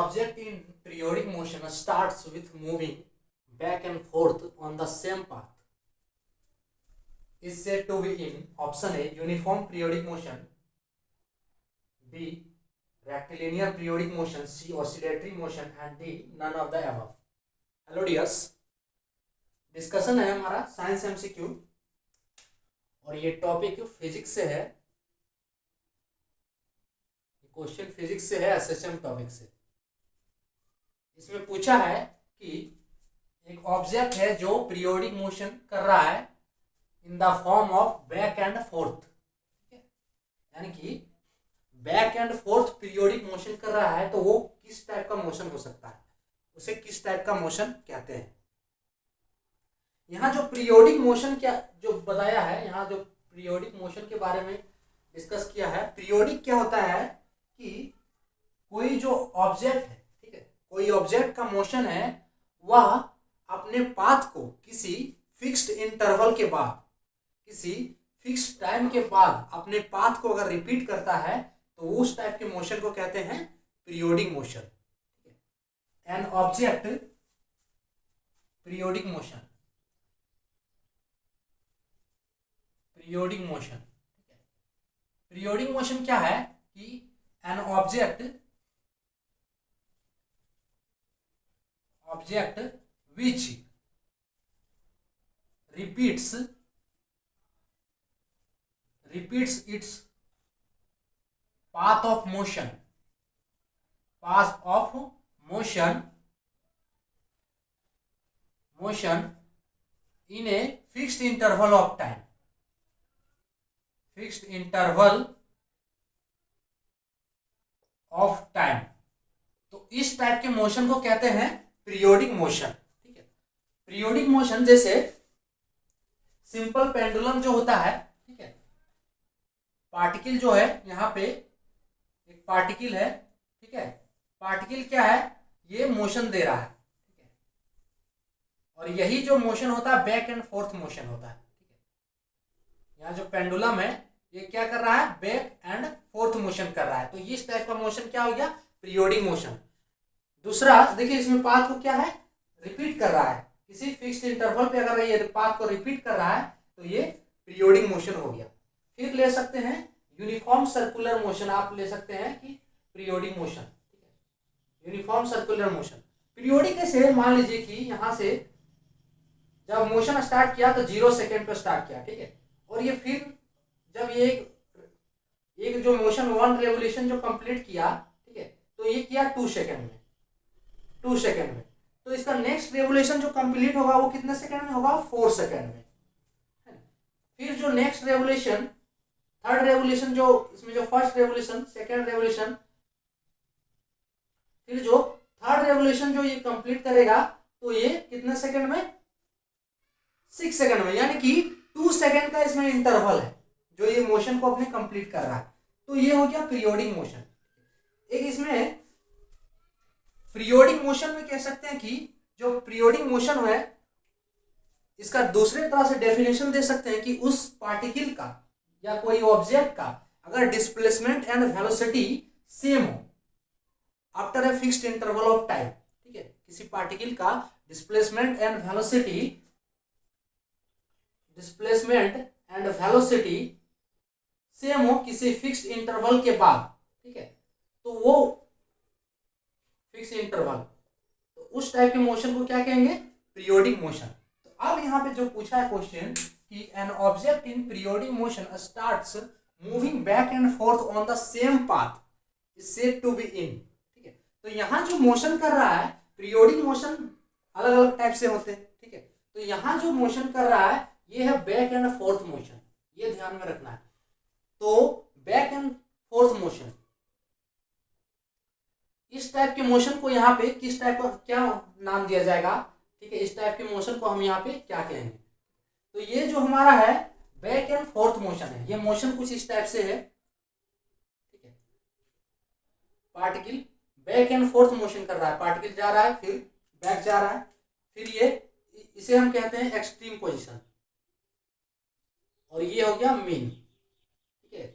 object in periodic motion starts with moving back and forth on the same path is said to be in option A uniform periodic motion, B rectilinear periodic motion, C oscillatory motion and D none of the above. Hello dears, discussion है हमारा science MCQ और ये topic physics से है। Question physics से है, SSM topic से। इसमें पूछा है कि एक ऑब्जेक्ट है जो पीरियोडिक मोशन कर रहा है in the form of back and fourth, यानी कि back and fourth periodic motion कर रहा है, तो वो किस टाइप का मोशन हो सकता है, उसे किस टाइप का मोशन कहते हैं। यहाँ जो पीरियोडिक मोशन क्या जो बताया है, यहाँ जो पीरियोडिक मोशन के बारे में डिस्कस किया है, पीरियोडिक क्या होता है कि कोई जो ऑब्जेक्ट है, ठीक है, कोई ऑब्जेक्ट का मोशन है वह अपने पाथ को किसी फिक्स्ड इंटरवल के बाद, किसी फिक्स्ड टाइम के बाद अपने पाथ को अगर रिपीट करता है तो उस टाइप के मोशन को कहते हैं periodic motion. An object periodic motion, periodic motion, ठीक है। पीरियोडिक मोशन क्या है कि an object which repeats its path of motion in a fixed interval of time, तो इस टाइप के मोशन को कहते हैं पीरियोडिक मोशन, ठीक है। पीरियोडिक मोशन जैसे सिंपल पेंडुलम जो होता है, ठीक है, पार्टिकल जो है, यहाँ पे एक पार्टिकल है, ठीक है, पार्टिकल क्या है, ये मोशन दे रहा है, ठीक है, और यही जो मोशन होता है बैक एंड फोर्थ मोशन होता है, ठीक है। यहाँ जो पेंडुलम है ये क्या कर रहा है, बैक एंड फोर्थ मोशन कर रहा है, तो इस टाइप का मोशन क्या हो गया, पीरियोडिक मोशन। दूसरा देखिए, इसमें पाथ को क्या है, रिपीट कर रहा है, किसी फिक्स्ड इंटरवल पे अगर ये पाथ को रिपीट कर रहा है तो ये पीरियोडिक मोशन हो गया। फिर ले सकते हैं यूनिफॉर्म सर्कुलर मोशन, आप ले सकते हैं कि पीरियोडिक मोशन, ठीक है, यूनिफॉर्म सर्कुलर मोशन। पीरियोडिक कैसे, मान लीजिए कि यहाँ से जब मोशन स्टार्ट किया तो 0 सेकेंड पर स्टार्ट किया, ठीक है, और ये फिर जब ये एक जो मोशन 1 रेवोल्यूशन जो कंप्लीट किया, ठीक है, तो ये किया 2 सेकेंड में, तो इसका नेक्स्ट रेवोल्यूशन जो कंप्लीट होगा वो कितने सेकंड में होगा, 4 सेकंड में। फिर जो नेक्स्ट रेवोल्यूशन, थर्ड रेवोल्यूशन, जो इसमें जो फर्स्ट रेवोल्यूशन, सेकंड रेवोल्यूशन, फिर जो थर्ड रेवोल्यूशन जो ये कंप्लीट करेगा तो ये कितने सेकंड में, 6 सेकंड में, यानी कि 2 सेकंड का इसमें इंटरवल है जो ये मोशन को अपने कंप्लीट कर रहा है, तो ये हो गया पीरियोडिक मोशन। एक इसमें पीरियोडिक मोशन में कह सकते हैं कि जो पीरियोडिक मोशन है इसका दूसरे तरह से डेफिनेशन दे सकते हैं कि उस पार्टिकल का या कोई ऑब्जेक्ट का अगर डिस्प्लेसमेंट एंड वेलोसिटी सेम हो after a fixed interval of time, ठीक है, किसी पार्टिकल का डिस्प्लेसमेंट एंड वेलोसिटी सेम हो किसी फिक्स्ड इंटरवल के बाद, ठीक है, तो वो फिक्स इंटरवल, तो उस टाइप के मोशन को क्या कहेंगे, पीरियोडिक मोशन। तो अब यहाँ पे जो पूछा है क्वेश्चन कि an object in periodic motion starts moving back and forth on the same path is said to be in, ठीक है, तो यहाँ जो मोशन कर रहा है, पीरियोडिक मोशन अलग अलग टाइप से होते हैं, ठीक है, तो यहाँ जो मोशन कर रहा है ये है बैक एंड फोर्थ मोशन, ये ध्यान में रखना है। तो बैक एंड फोर्थ मोशन, इस टाइप के मोशन को यहाँ पे किस टाइप का क्या नाम दिया जाएगा, ठीक है, इस टाइप के मोशन को हम यहाँ पे क्या कहेंगे, तो ये जो हमारा है बैक एंड फोर्थ मोशन है, ये मोशन कुछ इस टाइप से है, ठीक है, particle back and fourth motion कर रहा है, पार्टिकल जा रहा है फिर बैक जा रहा है, फिर ये इसे हम कहते हैं एक्सट्रीम पोजिशन, और ये हो गया मीन, ठीक है।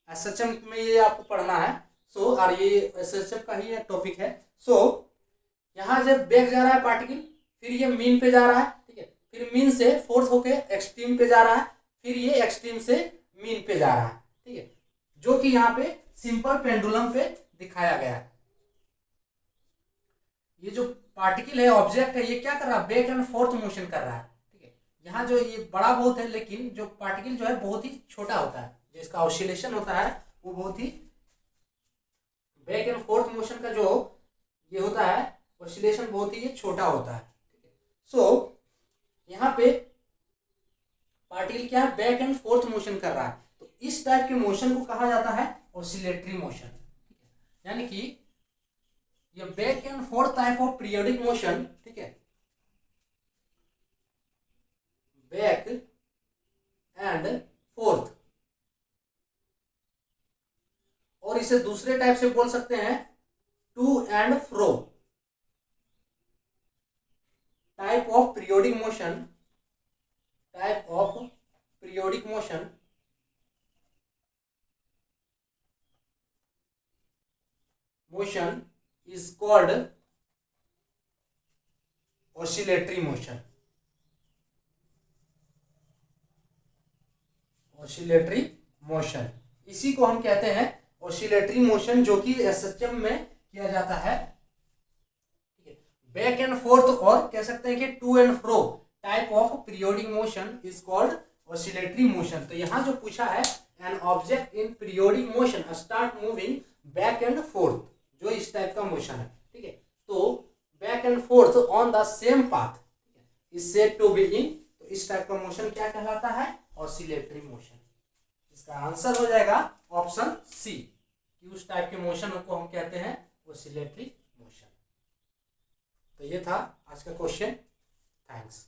एसएचएम में ये आपको पढ़ना है, सो और ये एसएचएफ का ही टॉपिक है। सो यहाँ जब बैक जा रहा है पार्टिकल, फिर ये मीन पे जा रहा है, ठीक है, फिर मीन से फोर्स होके एक्सट्रीम पे जा रहा है, फिर ये एक्सट्रीम से मीन पे जा रहा है, ठीक है, जो कि यहाँ पे सिंपल पेंडुलम पे दिखाया गया है। ये जो पार्टिकल है, ऑब्जेक्ट है, ये क्या कर रहा है, बैक एंड फोर्थ मोशन कर रहा है, ठीक है। यहाँ जो ये बड़ा बहुत है, लेकिन जो पार्टिकल जो है बहुत ही छोटा होता है, जो इसका ऑसिलेशन होता है वो बहुत ही बैक एंड फोर्थ मोशन का जो ये होता है ऑसिलेशन बहुत ही छोटा होता है, ठीक है। सो यहाँ पे पार्टिकल क्या है, बैक एंड फोर्थ मोशन कर रहा है, तो इस टाइप के मोशन को कहा जाता है ऑसिलेटरी मोशन, ठीक है। यानी कि ये back and fourth type of periodic motion, ठीक है, बैक एंड फोर्थ, और इसे दूसरे टाइप से बोल सकते हैं to and fro type of periodic motion, type of periodic motion motion is called oscillatory motion, oscillatory motion, इसी को हम कहते हैं oscillatory motion, जो कि एसएचएम में किया जाता है, ठीक है। बैक एंड फोर्थ और कह सकते हैं कि to and fro type of periodic motion is called oscillatory motion। तो यहां जो पूछा है, an object in periodic motion start moving back and forth, जो इस टाइप का मोशन है, ठीक है, तो back and forth on the same path is said to be in, तो इस टाइप का मोशन क्या कहलाता है, ऑसिलेटरी मोशन। इसका आंसर हो जाएगा ऑप्शन सी, कि उस टाइप के मोशन को हम कहते हैं ऑसिलेटरी मोशन। तो ये था आज का क्वेश्चन। थैंक्स।